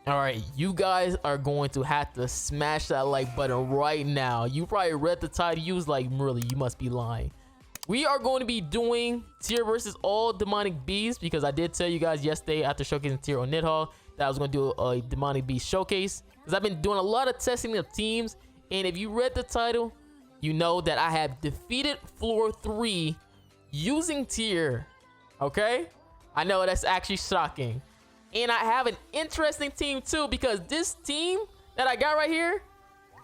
All right, you guys are going to have to smash that like button right now. You probably read the title. You was like, Marilli, you must be lying. We are going to be doing tier versus all demonic beasts because I did tell you guys yesterday after showcasing tier on NIDHOGG that I was going to do a demonic beast showcase because I've been doing a lot of testing of teams. And if you read the title, you know that I have defeated floor 3 using tier. Okay, I know that's actually shocking. And I have an interesting team too because this team that I got right here,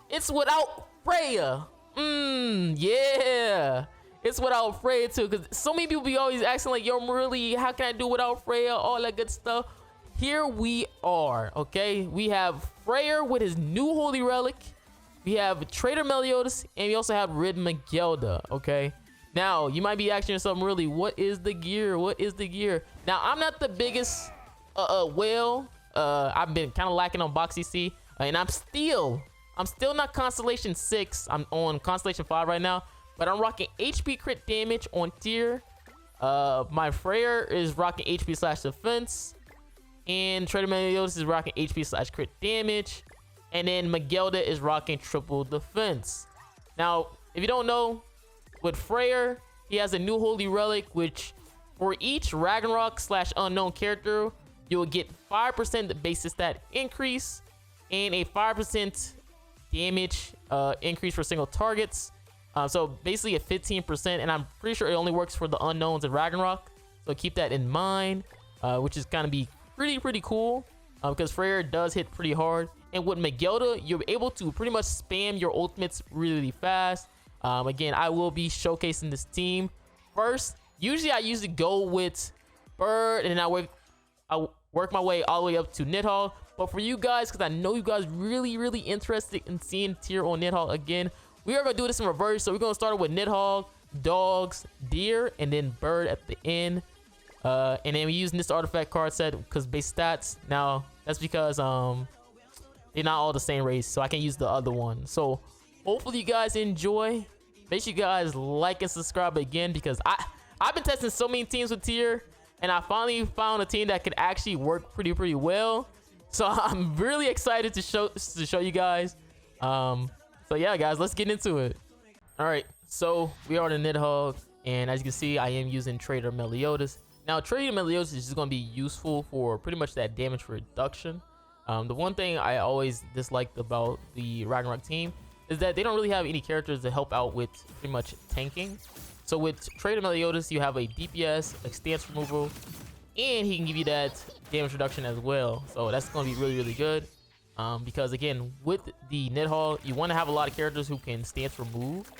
it's without Freya. Yeah. It's without Freya too because so many people be always asking like, yo, Marilli, how can I do without Freya? All that good stuff. Here we are, okay? We have Freya with his new holy relic. We have Trader Meliodas, and we also have Rid Magelda, okay? Now, you might be asking yourself, Marilli, what is the gear? What is the gear? Now, I'm not the biggest whale. I've been kind of lacking on box CC, and I'm still not Constellation 6. I'm on Constellation 5 right now, but I'm rocking HP crit damage on tier. My Freya is rocking HP slash defense, and Trader Meliodas is rocking HP slash crit damage, and then Magelda is rocking triple defense. Now, if you don't know, with Freya, he has a new holy relic, which for each Ragnarok slash unknown character, you will get 5% base stat increase and a 5% damage increase for single targets. So basically a 15%, and I'm pretty sure it only works for the unknowns in Ragnarok. So keep that in mind, which is gonna be pretty cool because Freya does hit pretty hard. And with Magelda, you're able to pretty much spam your ultimates really fast. Again, I will be showcasing this team first. Usually I usually go with Bird, and then I work my way all the way up to NIDHOGG. But for you guys, because I know you guys really interested in seeing tier on NIDHOGG again, we are gonna do this in reverse. So we're gonna start with NIDHOGG, dogs, deer, and then bird at the end. And then we're using this artifact card set because base stats. Now that's because they're not all the same race, so I can use the other one. So hopefully you guys enjoy. Make sure you guys like and subscribe again because I've been testing so many teams with tier, and I finally found a team that could actually work pretty well. So I'm really excited to show you guys. So yeah, guys, let's get into it. All right, so we are in NIDHOGG, and as you can see, I am using Trader Meliodas. Now, Trader Meliodas is just going to be useful for pretty much that damage reduction. The one thing I always disliked about the Ragnarok team is that they don't really have any characters to help out with pretty much tanking. So with Trader Meliodas, you have a DPS, a stance removal, and he can give you that damage reduction as well. So that's going to be really good. Because again, with the NIDHOGG, you want to have a lot of characters who can stance remove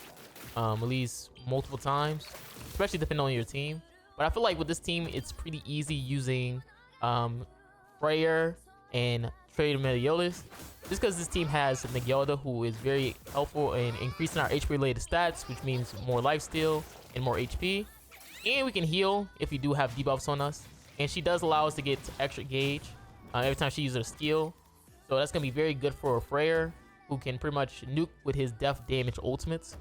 at least multiple times, especially depending on your team. But I feel like with this team, it's pretty easy using Freya and Trader Meliodas, just because this team has Magelda, who is very helpful in increasing our HP related stats, which means more lifesteal and more HP, and we can heal if we do have debuffs on us. And she does allow us to get extra gauge every time she uses her skill, so that's gonna be very good for Freya, who can pretty much nuke with his death damage ultimates.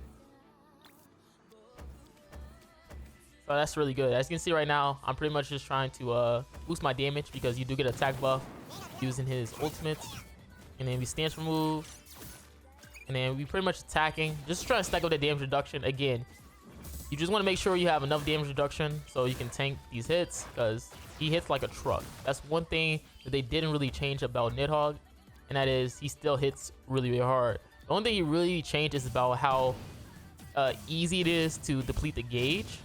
So that's really good. As you can see right now, I'm pretty much just trying to boost my damage because you do get attack buff using his ultimates. And then we stance remove, and then we pretty much attacking, just trying to stack up the damage reduction. Again, you just want to make sure you have enough damage reduction so you can tank these hits, because he hits like a truck. That's one thing that they didn't really change about NIDHOGG, and that is he still hits really hard. The only thing he really changed is about how easy it is to deplete the gauge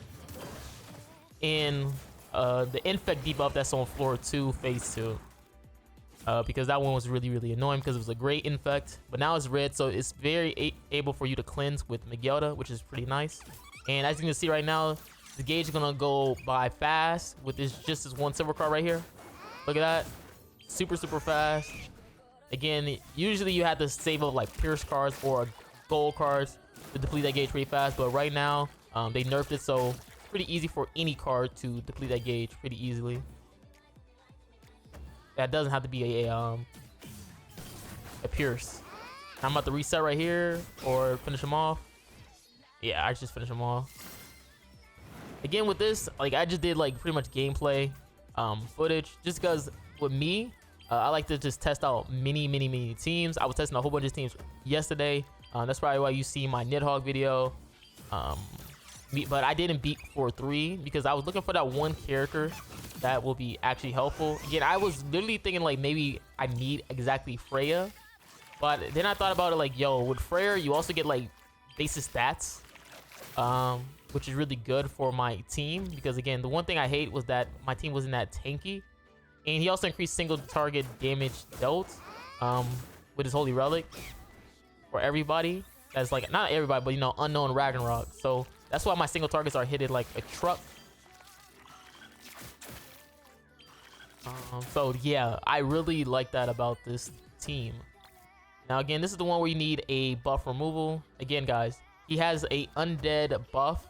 in the infect debuff that's on floor 2 phase 2. Because that one was really annoying because it was a great infect, but now it's red, so it's very able for you to cleanse with Magelda, which is pretty nice. And as you can see right now, the gauge is gonna go by fast with this one silver card right here. Look at that, super fast. Again, usually you have to save up like pierce cards or gold cards to deplete that gauge pretty fast, but right now they nerfed it, so it's pretty easy for any card to deplete that gauge pretty easily. That doesn't have to be a pierce. I'm about to reset right here or finish him off. Yeah, I just finished him off. Again, with this, like I just did like pretty much gameplay footage, just because with me, I like to just test out many teams. I was testing a whole bunch of teams yesterday. That's probably why you see my NIDHOGG video. But I didn't beat 4-3 because I was looking for that one character that will be actually helpful. Again, I was literally thinking like maybe I need exactly Freya, but then I thought about it like, yo, with Freya you also get like basic stats, which is really good for my team because again, the one thing I hate was that my team wasn't that tanky, and he also increased single target damage dealt with his holy relic for everybody. That's like not everybody, but you know, unknown Ragnarok. So that's why my single targets are hitted like a truck. So yeah, I really like that about this team. Now again, this is the one where you need a buff removal. Again, guys, he has a undead buff,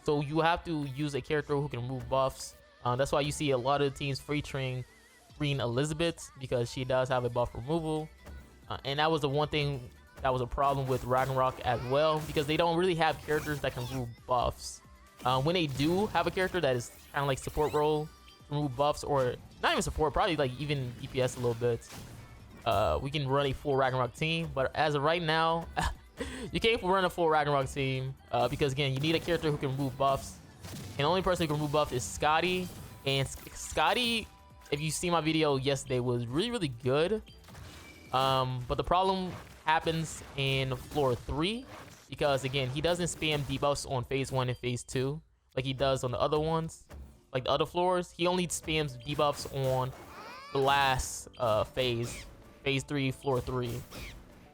so you have to use a character who can remove buffs. That's why you see a lot of the teams featuring Green Elizabeth, because she does have a buff removal. And that was the one thing that was a problem with Ragnarok as well, because they don't really have characters that can remove buffs. When they do have a character that is kind of like support role, remove buffs, or not even support, probably like even DPS a little bit, we can run a full Ragnarok team. But as of right now, you can't run a full Ragnarok team because again, you need a character who can remove buffs, and the only person who can remove buffs is Scotty. And Scotty, if you see my video yesterday, was really good. But the problem happens in floor 3 because again, he doesn't spam debuffs on phase 1 and phase 2 like he does on the other ones, like the other floors. He only spams debuffs on the last phase 3, floor 3.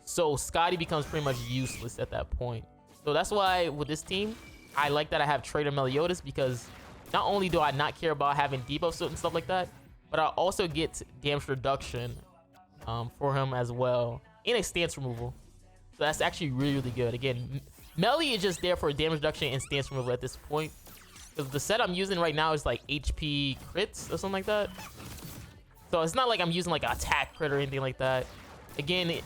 So Scotty becomes pretty much useless at that point. So that's why with this team, I like that I have Trader Meliodas, because not only do I not care about having debuffs and stuff like that, but I also get damage reduction for him as well, and a stance removal. So that's actually really good. Again, Melly is just there for damage reduction and stance removal at this point, because the set I'm using right now is like HP crits or something like that. So it's not like I'm using like an attack crit or anything like that. Again,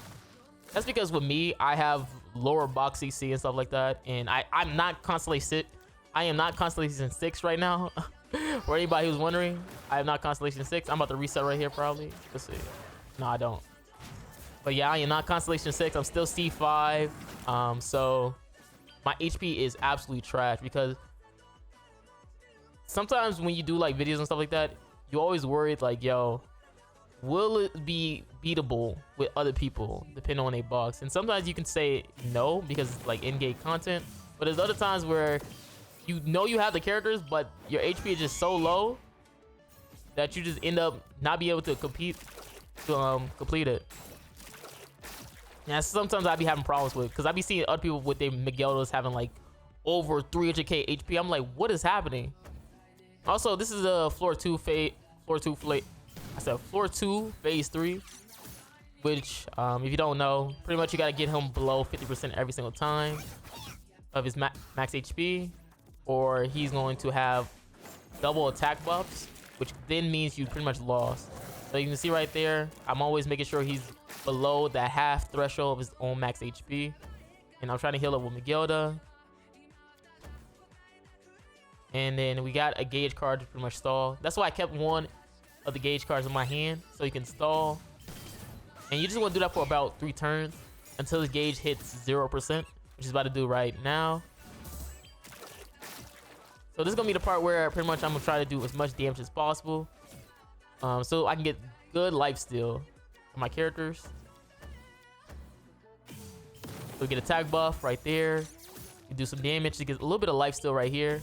that's because with me, I have lower box CC and stuff like that, and I'm not Constellation 6. I am not Constellation 6 right now. For anybody who's wondering, I am not Constellation 6. I'm about to reset right here probably. Let's see. No, I don't. But yeah, I am not Constellation 6. I'm still C5. So my HP is absolutely trash, because sometimes when you do like videos and stuff like that, you always worried like, yo, will it be beatable with other people depending on a box? And sometimes you can say no because it's like in-game content, but there's other times where you know you have the characters, but your HP is just so low that you just end up not be able to complete it. Yeah, sometimes I be having problems with, because I be seeing other people with their Miguelos having like over 300k HP. I'm like, what is happening? Also, this is a floor 2 phase 3, which if you don't know, pretty much you gotta get him below 50% every single time of his max HP, or he's going to have double attack buffs, which then means you pretty much lost. So you can see right there, I'm always making sure he's below that half threshold of his own max HP. And I'm trying to heal up with Miguelda. And then we got a gauge card to pretty much stall. That's why I kept one of the gauge cards in my hand, so you can stall. And you just want to do that for about 3 turns until his gauge hits 0%, which is about to do right now. So this is gonna be the part where pretty much I'm gonna try to do as much damage as possible, so I can get good lifesteal for my characters. So we get attack buff right there. You do some damage to get a little bit of lifesteal right here.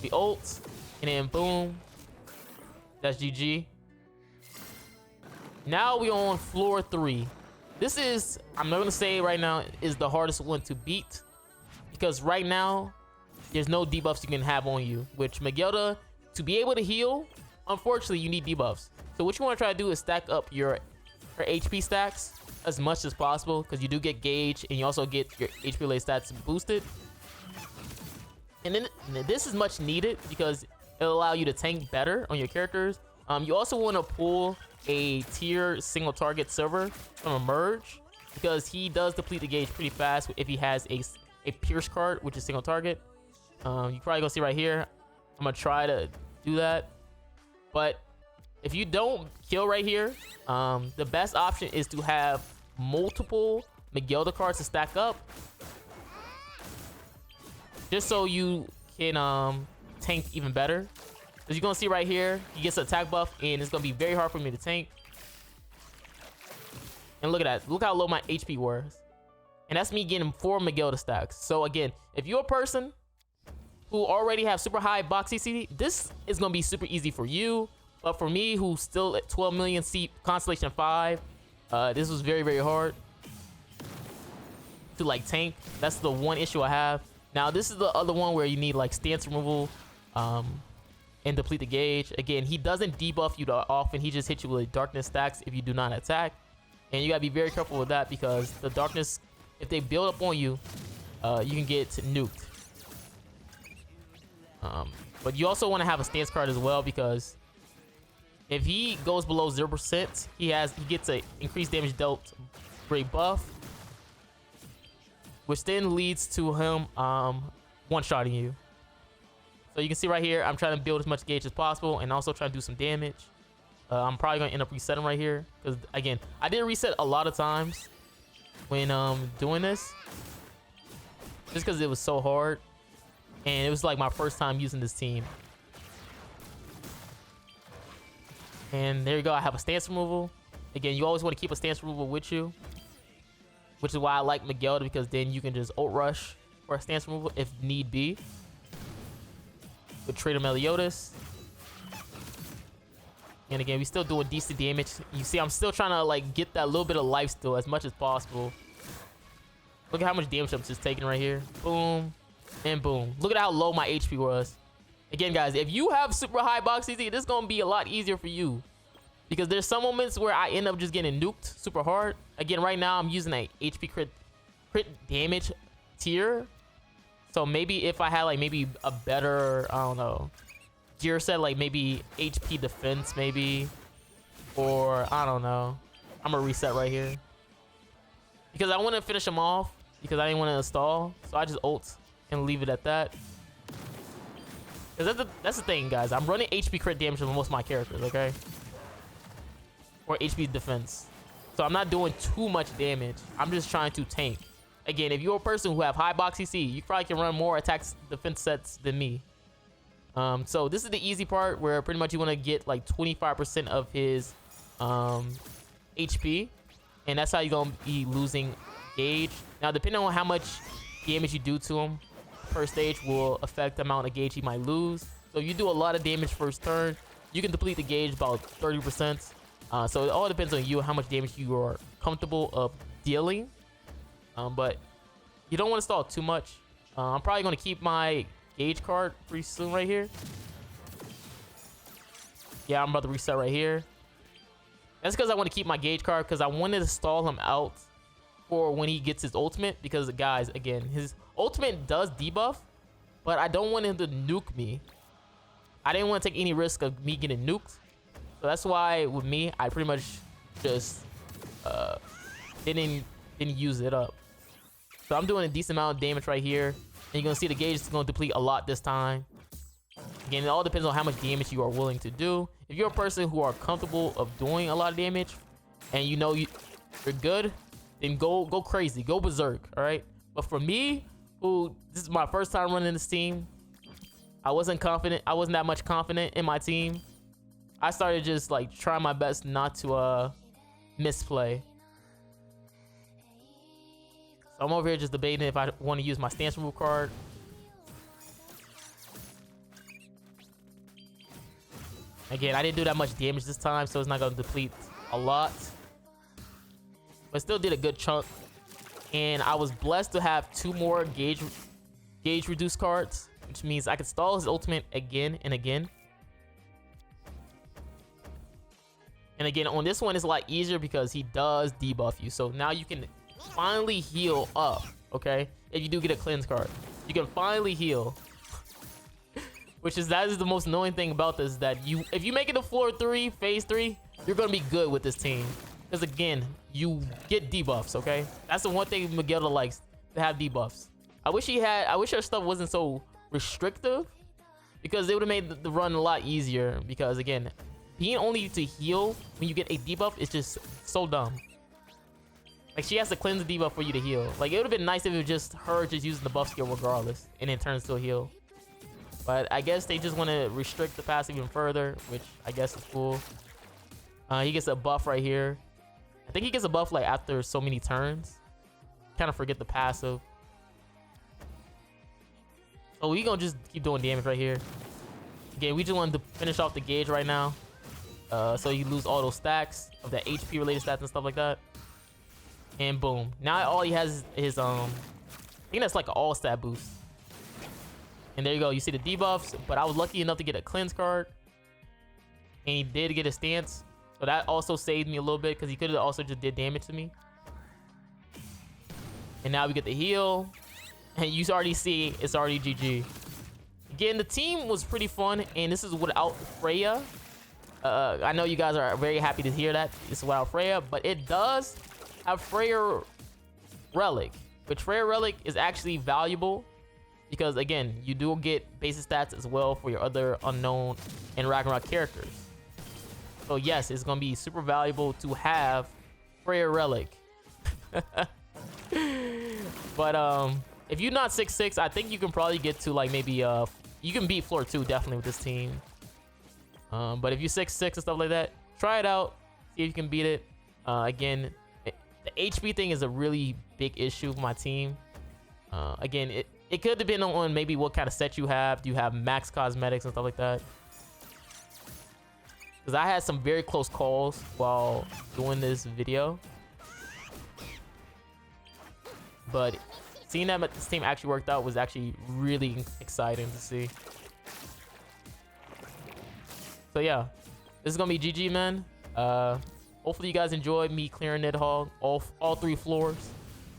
The ult, and then boom, that's GG. Now we on floor 3. This is, I'm not gonna say right now, is the hardest one to beat, because right now there's no debuffs you can have on you. Which Miguelda, to be able to heal, unfortunately you need debuffs. So what you want to try to do is stack up your HP stacks as much as possible, because you do get gauge and you also get your HP related stats boosted. And then this is much needed because it'll allow you to tank better on your characters. You also want to pull a tier single target silver from a merge, because he does deplete the gauge pretty fast if he has a pierce card, which is single target. You probably gonna see right here. I'm gonna try to do that, but if you don't kill right here, the best option is to have multiple Miguelda cards to stack up, just so you can tank even better. As you're gonna see right here, he gets an attack buff, and it's gonna be very hard for me to tank. And look at that. Look how low my HP was. And that's me getting 4 Miguelda stacks. So again, if you're a person who already have super high box CC, this is gonna be super easy for you. But for me, who's still at 12 million C Constellation 5, this was very, very hard to like tank. That's the one issue I have. Now this is the other one where you need like stance removal and deplete the gauge. Again, he doesn't debuff you that often. He just hits you with darkness stacks if you do not attack. And you gotta be very careful with that, because the darkness, if they build up on you, you can get nuked. But you also want to have a stance card as well, because if he goes below 0%, he gets a increased damage dealt great buff, which then leads to him one-shotting you. So you can see right here, I'm trying to build as much gauge as possible and also trying to do some damage. I'm probably gonna end up resetting right here, because again, I did reset a lot of times when doing this, just because it was so hard, and it was like my first time using this team. And there you go. I have a stance removal. Again, you always want to keep a stance removal with you, which is why I like Miguelda, because then you can just ult rush for a stance removal if need be. With Trader Meliodas. And again, we still doing decent damage. You see, I'm still trying to like get that little bit of life still as much as possible. Look at how much damage I'm just taking right here. Boom and boom. Look at how low my HP was. Again, guys, if you have super high box CC, this is gonna be a lot easier for you, because there's some moments where I end up just getting nuked super hard. Again, right now I'm using a HP crit damage tier. So maybe if I had like maybe a better, I don't know, gear set, like maybe HP defense maybe, or I don't know. I'm gonna reset right here because I want to finish him off, because I didn't want to install. So I just ult and leave it at that. Because that's the thing, guys. I'm running HP crit damage on most of my characters, okay? Or HP defense. So I'm not doing too much damage. I'm just trying to tank. Again, if you're a person who have high box CC, you probably can run more attacks defense sets than me. So this is the easy part, where pretty much you want to get like 25% of his HP. And that's how you're going to be losing gauge. Now, depending on how much damage you do to him per stage will affect the amount of gauge he might lose. So if you do a lot of damage first turn, you can deplete the gauge about 30%. So it all depends on you, how much damage you are comfortable of dealing. But you don't want to stall too much. I'm probably going to keep my gauge card pretty soon right here. Yeah, I'm about to reset right here. That's because I want to keep my gauge card, because I wanted to stall him out for when he gets his ultimate. Because, guys, again, his ultimate does debuff, but I don't want him to nuke me. I didn't want to take any risk of me getting nuked. So that's why with me, I pretty much just didn't use it up. So I'm doing a decent amount of damage right here. And you're going to see the gauge is going to deplete a lot this time. Again, it all depends on how much damage you are willing to do. If you're a person who are comfortable of doing a lot of damage, and you know you're good, then go crazy, go berserk, all right? But for me, who this is my first time running this team, I wasn't confident. I wasn't that much confident in my team. I started just like trying my best not to misplay. So I'm over here just debating if I want to use my stance removal card. Again, I didn't do that much damage this time, so it's not going to deplete a lot. But still did a good chunk. And I was blessed to have 2 more gauge reduced cards, which means I could stall his ultimate again and again. And again, on this one, it's a lot easier because he does debuff you. So now you can finally heal up, okay? If you do get a cleanse card, you can finally heal. That is the most annoying thing about this, that if you make it to floor 3, phase 3, you're gonna be good with this team. Because again, you get debuffs, okay? That's the one thing Miguelda likes, to have debuffs. I wish her stuff wasn't so restrictive, because it would have made the run a lot easier. Because again, being only to heal when you get a debuff is just so dumb. Like, she has to cleanse the debuff for you to heal. Like, it would have been nice if it was just her just using the buff skill regardless, and it turns to a heal. But I guess they just want to restrict the passive even further, which I guess is cool. He gets a buff right here. I think he gets a buff like after so many turns. Kind of forget the passive. So we gonna just keep doing damage right here. Again, we just wanted to finish off the gauge right now. So you lose all those stacks of the HP related stats and stuff like that. And boom. Now all he has is I think that's like an all stat boost. And there you go. You see the debuffs, but I was lucky enough to get a cleanse card. And he did get a stance. So that also saved me a little bit because he could have also just did damage to me. And now we get the heal. And you already see it's already GG. Again, the team was pretty fun. And this is without Freya. I know you guys are very happy to hear that. This is without Freya. But it does have Freya Relic. Which Freya Relic is actually valuable. Because again, you do get basic stats as well for your other unknown and Ragnarok characters. So yes, it's gonna be super valuable to have Freya Relic. But if you're not 6'6", I think you can probably get to like maybe you can beat floor 2 definitely with this team. But if you're 6'6" and stuff like that, try it out, see if you can beat it. Again, the HP thing is a really big issue for my team. Again, it could depend on maybe what kind of set you have. Do you have max cosmetics and stuff like that? Because I had some very close calls while doing this video. But seeing that this team actually worked out was actually really exciting to see. So yeah, this is gonna be GG, man. Hopefully you guys enjoyed me clearing Nidhogg all 3 floors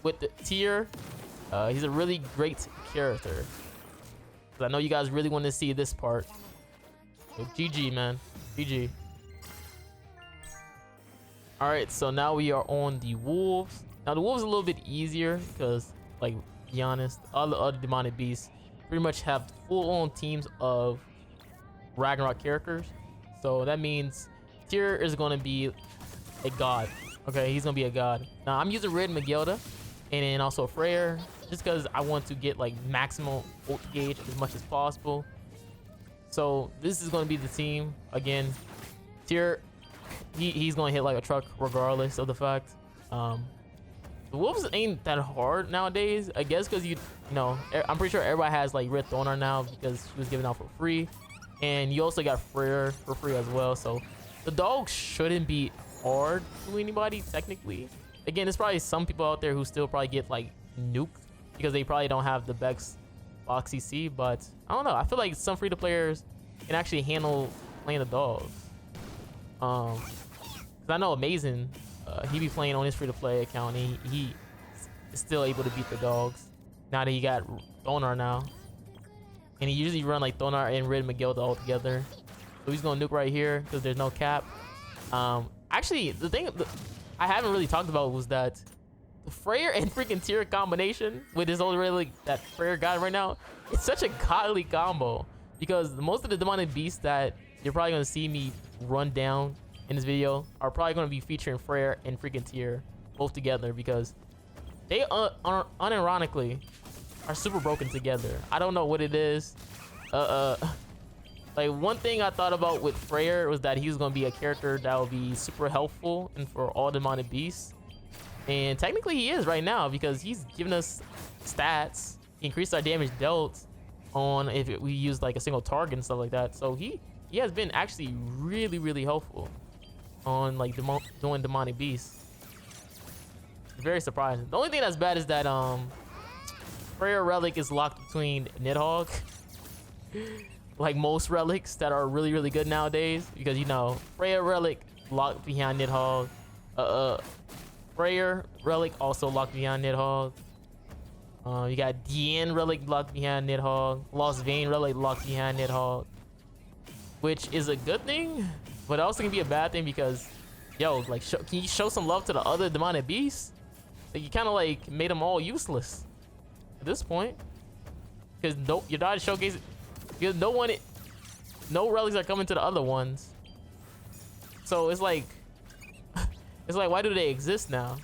with the tier. He's a really great character. I know you guys really want to see this part. So GG, man. GG. Alright, so now we are on the Wolves. Now the Wolves are a little bit easier because, like, to be honest, all the other demonic beasts pretty much have full-on teams of Ragnarok characters. So that means Tyr is going to be a god. Okay, he's going to be a god. Now I'm using Red Magilda and then also Freyr, just because I want to get like maximal ult gauge as much as possible. So this is going to be the team. Again, Tyr, he's going to hit like a truck regardless of the fact. The Wolves ain't that hard nowadays, I guess, because you know, I'm pretty sure everybody has like Red Thornar now because she was given out for free. And you also got Freyr for free as well. So the dogs shouldn't be hard to anybody technically. Again, there's probably some people out there who still probably get like nuked because they probably don't have the best box CC, but I don't know. I feel like some free to players can actually handle playing the dogs. Cause I know Amazing, he be playing on his free to play account. And he is still able to beat the dogs now that he got Thonar now, and he usually run like Thonar and Red Magilda all together. So he's gonna nuke right here because there's no cap. Actually, the thing I haven't really talked about was that the Freyr and freaking Tyr combination with his old relic that Freyr got right now, it's such a godly combo because most of the demonic beasts that you're probably gonna see me run down in this video are probably gonna be featuring Freyr and freaking Tyr both together because they unironically are super broken together. I don't know what it is. Like one thing I thought about with Freyr was that he was gonna be a character that would be super helpful and for all demonic beasts. And technically he is right now because he's giving us stats, increase our damage dealt on if we use like a single target and stuff like that. So he has been actually really helpful on like doing demonic beasts. Very surprising. The only thing that's bad is that Freyr relic is locked between Nidhogg. Like most relics that are really good nowadays, because you know Freyr relic locked behind Nidhogg. Freyr relic also locked behind Nidhogg. You got Diane relic locked behind Nidhogg. Lost Vein relic locked behind Nidhogg, which is a good thing, but also can be a bad thing because, yo, like, can you show some love to the other demonic beasts? Like, you kind of like made them all useless at this point, because your dodge showcase, because no relics are coming to the other ones. So it's like, it's like, why do they exist now?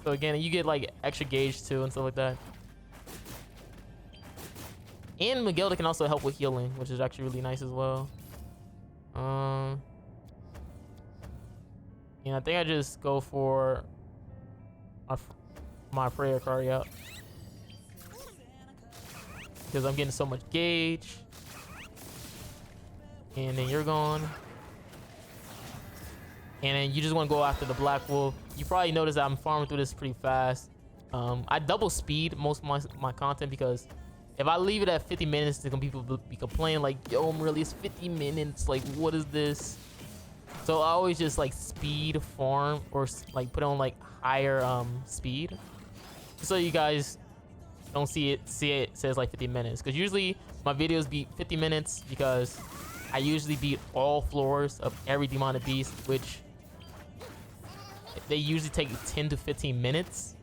So again, you get like extra gauge too and stuff like that. And Miguel can also help with healing, which is actually really nice as well. And I think I just go for my Freya card, yep. Because I'm getting so much gauge. And then you're gone. And then you just want to go after the Black Wolf. You probably noticed that I'm farming through this pretty fast. I double speed most of my content because if I leave it at 50 minutes, then people be complaining like, yo, Marilli, it's 50 minutes. Like, what is this? So I always just like speed farm or like put on like higher speed. So you guys don't see it says like 50 minutes. Because usually my videos beat 50 minutes because I usually beat all floors of every demonic beast, which they usually take 10 to 15 minutes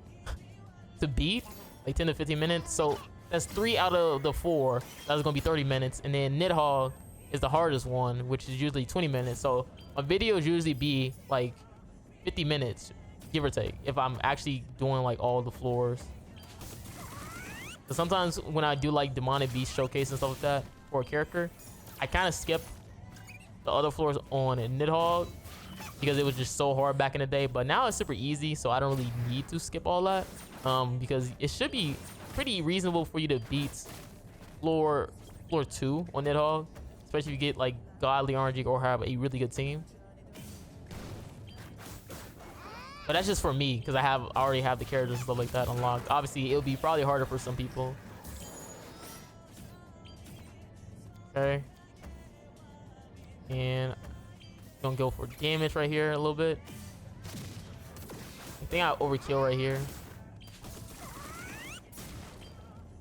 to beat, like 10 to 15 minutes. So that's 3 out of the 4. That's gonna be 30 minutes. And then NIDHOGGR is the hardest one, which is usually 20 minutes. So my videos usually be like 50 minutes, give or take, if I'm actually doing like all the floors. So sometimes when I do like demonic beast showcase and stuff like that for a character, I kind of skip the other floors on NIDHOGGR because it was just so hard back in the day. But now it's super easy, so I don't really need to skip all that because it should be pretty reasonable for you to beat floor 2 on NIDHOGGR, especially if you get like godly RNG or have a really good team. But that's just for me because I already have the characters and stuff like that unlocked. Obviously, it'll be probably harder for some people. Okay. And gonna go for damage right here a little bit. I think I overkill right here.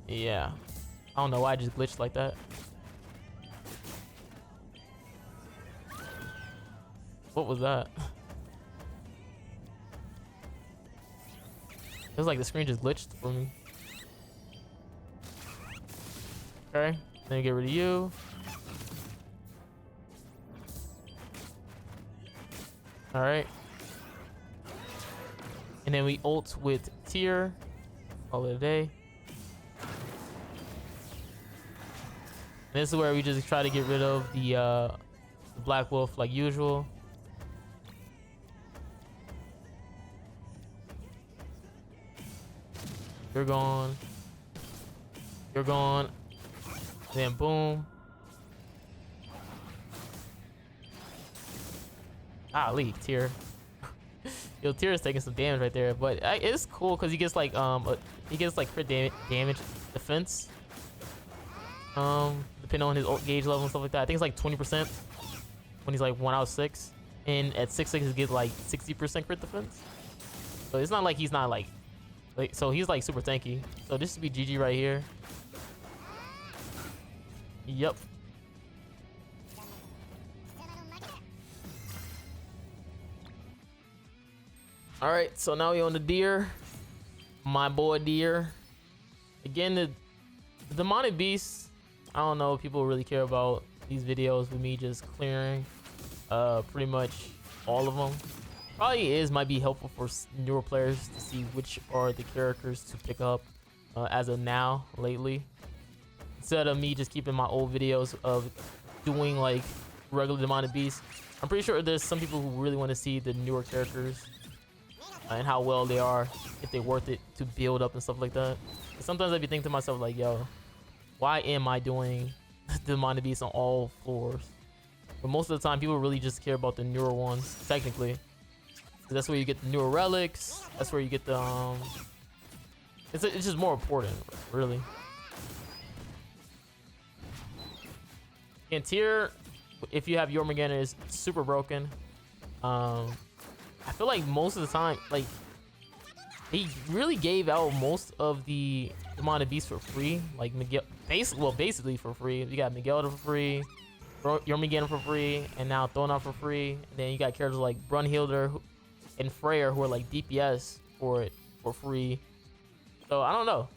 Yeah. I don't know why I just glitched like that. What was that? It was like the screen just glitched for me. Okay. Then get rid of you. All right. And then we ult with TYR all of the day. And this is where we just try to get rid of the Black Wolf like usual. You're gone. You're gone. Then boom. Golly, TYR. Yo, TYR is taking some damage right there, but it's cool because he gets like crit damage defense. Depending on his ult gauge level and stuff like that. I think it's like 20% when he's like 1 out of 6, and at 6/6 he gets like 60% crit defense. So it's not like he's not like so he's like super tanky. So this should be GG right here. Yep. All right, so now we on the deer. My boy deer. Again, the demonic beasts. I don't know if people really care about these videos with me just clearing pretty much all of them. Probably might be helpful for newer players to see which are the characters to pick up as of now, lately. Instead of me just keeping my old videos of doing like regular demonic beasts. I'm pretty sure there's some people who really want to see the newer characters and how well they are, if they're worth it to build up and stuff like that. Sometimes I be thinking to myself like, yo, why am I doing demonic beasts on all floors? But most of the time, people really just care about the newer ones, technically. That's where you get the newer relics. That's where you get the it's just more important, really. And TYR, if you have Jormungandr, is super broken. I feel like most of the time, like, he really gave out most of the demonic beasts for free. Like Miguel, basically for free. You got Miguel for free, Jormungandr for free, and now Thona for free. And then you got characters like Brunhilde and Freyr who are like DPS for free. So I don't know.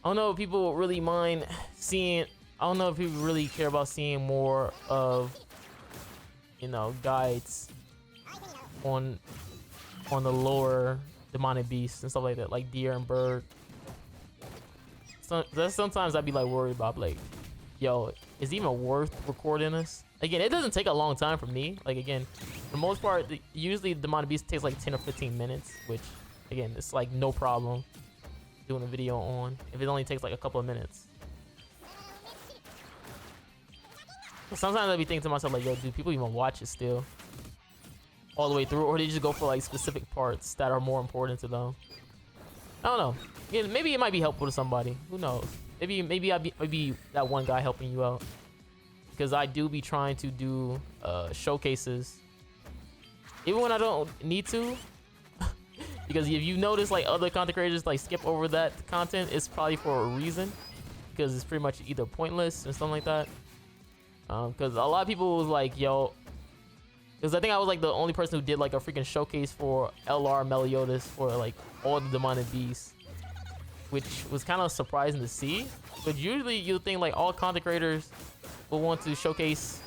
I don't know if people really mind seeing I don't know if people really care about seeing more of, you know, guides on the lower demonic beasts and stuff like that, like deer and bird. So sometimes I'd be like worried about like, yo, is it even worth recording this? Again, it doesn't take a long time for me. Like again, for the most part, usually the demonic beast takes like 10 or 15 minutes, which again, it's like no problem doing a video on if it only takes like a couple of minutes. But sometimes I'd be thinking to myself like, yo, do people even watch it still all the way through, or they just go for like specific parts that are more important to them? I don't know. Yeah, maybe it might be helpful to somebody. Who knows? Maybe I'd be that one guy helping you out, because I do be trying to do showcases even when I don't need to. Because if you notice like other content creators like skip over that content, it's probably for a reason, because it's pretty much either pointless or something like that. Because a lot of people was like, yo, because I think I was like the only person who did like a freaking showcase for LR Meliodas for like all the demonic beasts, which was kind of surprising to see. But usually you think like all content creators will want to showcase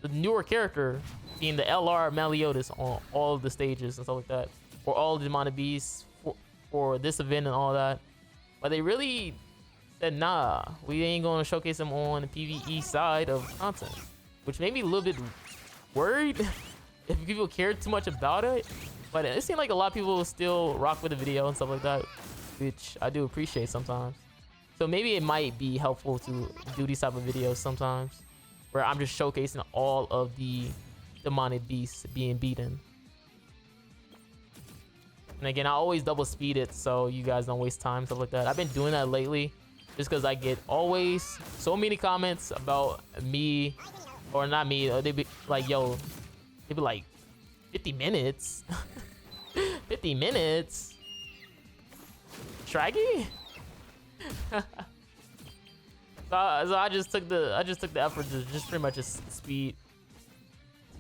the newer character being the LR Meliodas on all of the stages and stuff like that, or all the demonic beasts for this event and all that. But they really said, nah, we ain't gonna showcase them on the PvE side of content, which made me a little bit worried if people cared too much about it. But it seemed like a lot of people still rock with the video and stuff like that, which I do appreciate sometimes. So maybe it might be helpful to do these type of videos sometimes, where I'm just showcasing all of the demonic beasts being beaten. And again, I always double speed it so you guys don't waste time, stuff like that. I've been doing that lately just because I get always so many comments about me, or not me, they be like, yo, they be like, 50 minutes? 50 minutes? Shraggy? So I just took the effort to just pretty much just speed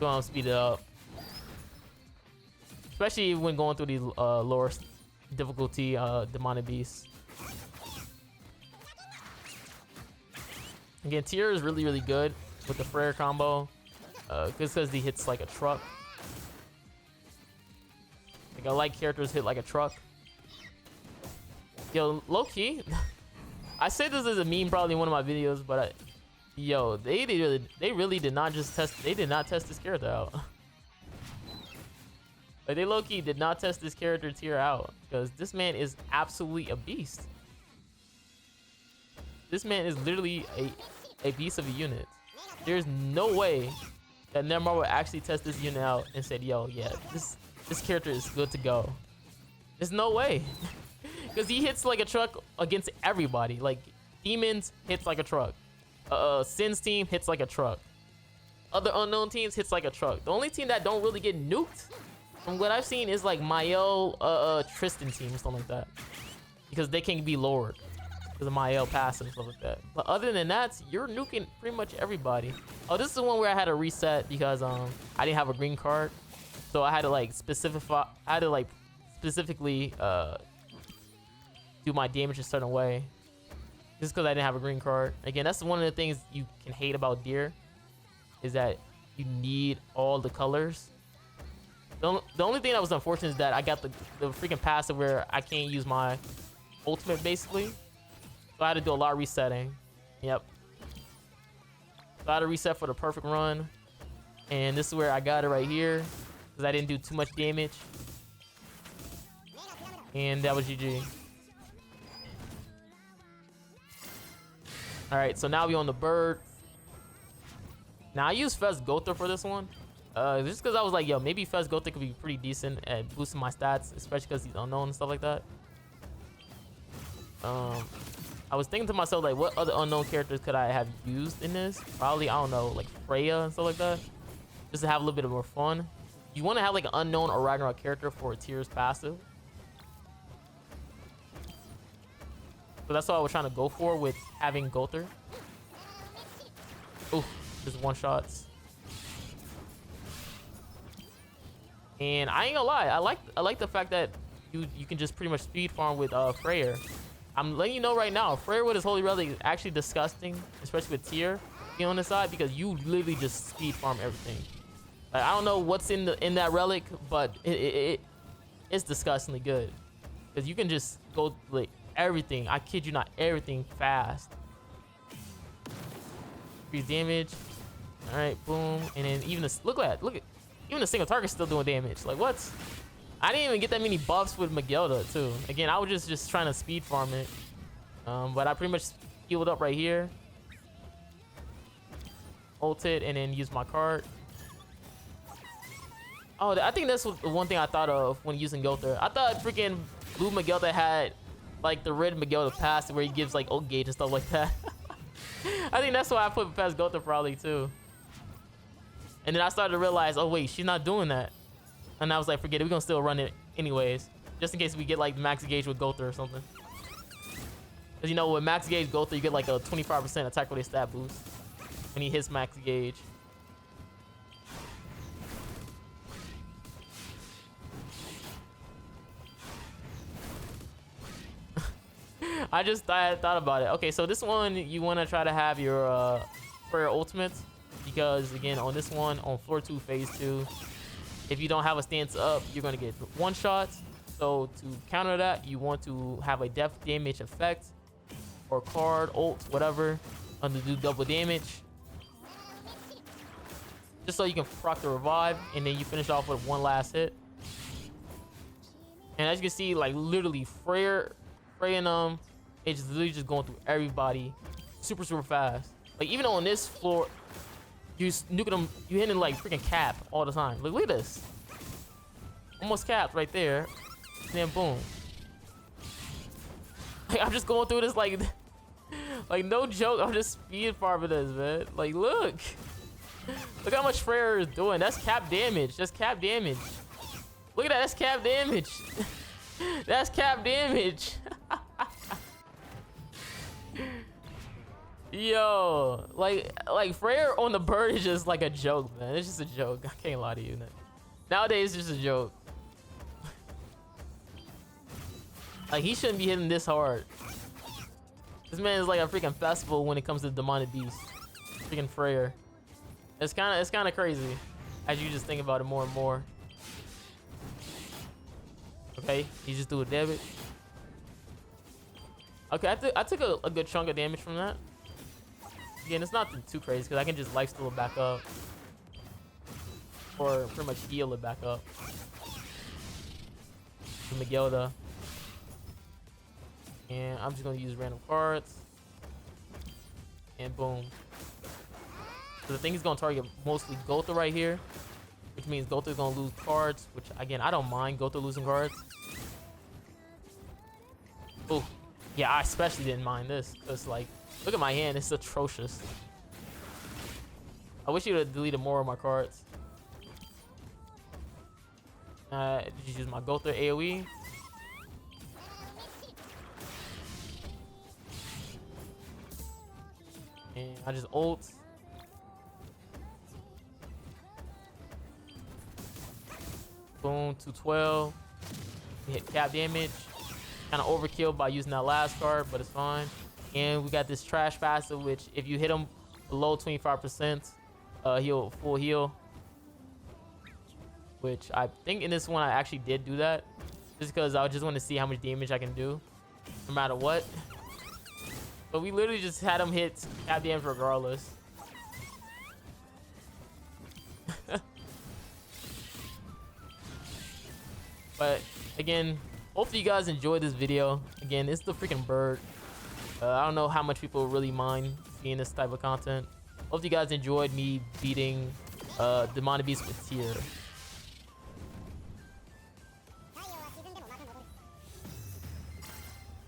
it up, especially when going through these lower difficulty demonic beasts. Again, TYR is really good with the Freyr combo, because he hits like a truck. Like I like characters hit like a truck. Yo, low key, I say this as a meme probably in one of my videos, but yo, they really did not just test. They did not test this character out. Like they low key did not test this character TYR out, because this man is absolutely a beast. This man is literally a beast of a unit. There's no way that Neymar would actually test this unit out and said, yo, yeah, this character is good to go. There's no way. Because he hits like a truck against everybody. Like Demons hits like a truck. Sin's team hits like a truck. Other unknown teams hits like a truck. The only team that don't really get nuked from what I've seen is like Mael, Tristan team or something like that, because they can be lowered because of Mael passive and stuff like that. But other than that, you're nuking pretty much everybody. Oh, this is the one where I had to reset because I didn't have a green card, so I had to like specifically do my damage a certain way, just because I didn't have a green card. Again, that's one of the things you can hate about Deer, is that you need all the colors. The only thing that was unfortunate is that I got the freaking passive where I can't use my ultimate basically. So I had to do a lot of resetting. Yep. So I had to reset for the perfect run. And this is where I got it right here, because I didn't do too much damage. And that was GG. Alright, so now we on the bird. Now I used Fez Gotha for this one. Just because I was like, yo, maybe Fez Gotha could be pretty decent at boosting my stats, especially because he's unknown and stuff like that. I was thinking to myself, like, what other unknown characters could I have used in this? Probably, I don't know, like Freya and stuff like that, just to have a little bit of more fun. You want to have like an unknown or Ragnarok character for TYR's passive. So that's what I was trying to go for with having Gotha. Oof, just one shots. And I ain't gonna lie, I like the fact that you can just pretty much speed farm with Freyr. I'm letting you know right now, Freyr with his Holy Relic is actually disgusting, especially with tier being on the side, because you literally just speed farm everything. Like, I don't know what's in that relic, but it's disgustingly good. Because you can just go like everything. I kid you not, everything fast. Increase damage. All right, boom, and then even this. Look at even the single target's still doing damage. Like what? I didn't even get that many buffs with Magilda too. Again, I was just trying to speed farm it. But I pretty much healed up right here. Ulted and then use my card. Oh, I think that's the one thing I thought of when using Gother. I thought freaking Blue Magilda had like the red Magilda pass where he gives like ult gauge and stuff like that. I think that's why I put past Gother probably too. And then I started to realize, oh wait, she's not doing that. And I was like, forget it, we're gonna still run it anyways. Just in case we get like max gauge with Gother or something. Cause you know, with max gauge Gother, you get like a 25% attack rate stat boost when he hits max gauge. I just thought about it. Okay, so this one, you wanna try to have your prayer ultimate. Because again, on this one, on floor 2, phase 2, if you don't have a stance up, you're gonna get one shot. So to counter that, you want to have a death damage effect or card, ult, whatever, to do double damage. Just so you can proc the revive, and then you finish off with one last hit. And as you can see, like literally, Freyr and it's literally just going through everybody, super fast. Like even on this floor, you nuking them, you hitting like freaking cap all the time. Look at this, almost capped right there, and then boom. Like, I'm just going through this like no joke. I'm just speed farming this, man. Like look how much Freyr is doing. That's cap damage. That's cap damage. Look at that. That's cap damage. That's cap damage. Yo, like Freyr on the bird is just like a joke, man. It's just a joke. I can't lie to you. Nowadays, it's just a joke. Like he shouldn't be hitting this hard. This man is like a freaking festival when it comes to demonic beast. Freaking Freyr. It's kind of crazy as you just think about it more and more. Okay, he just do a damage. Okay, I took a good chunk of damage from that. Again, it's not too crazy because I can just lifesteal it back up. Or pretty much heal it back up. Magilda. And I'm just going to use random cards. And boom. So the thing is going to target mostly Gother right here. Which means Gother's going to lose cards. Which, again, I don't mind Gother losing cards. Oh, yeah, I especially didn't mind this. Because, like, look at my hand. It's atrocious. I wish you would have deleted more of my cards. Did you use my Gother AoE? And I just ult. Boom, 212. We hit cap damage. Kind of overkill by using that last card, but it's fine. And we got this trash passive, which if you hit him below 25%, he'll full heal. Which I think in this one I actually did do that, just because I just want to see how much damage I can do, no matter what. But we literally just had him hit cap damage regardless. But again, hopefully you guys enjoyed this video. Again, it's the freaking bird. I don't know how much people really mind seeing this type of content. Hope you guys enjoyed me beating Demonic Beast with tier.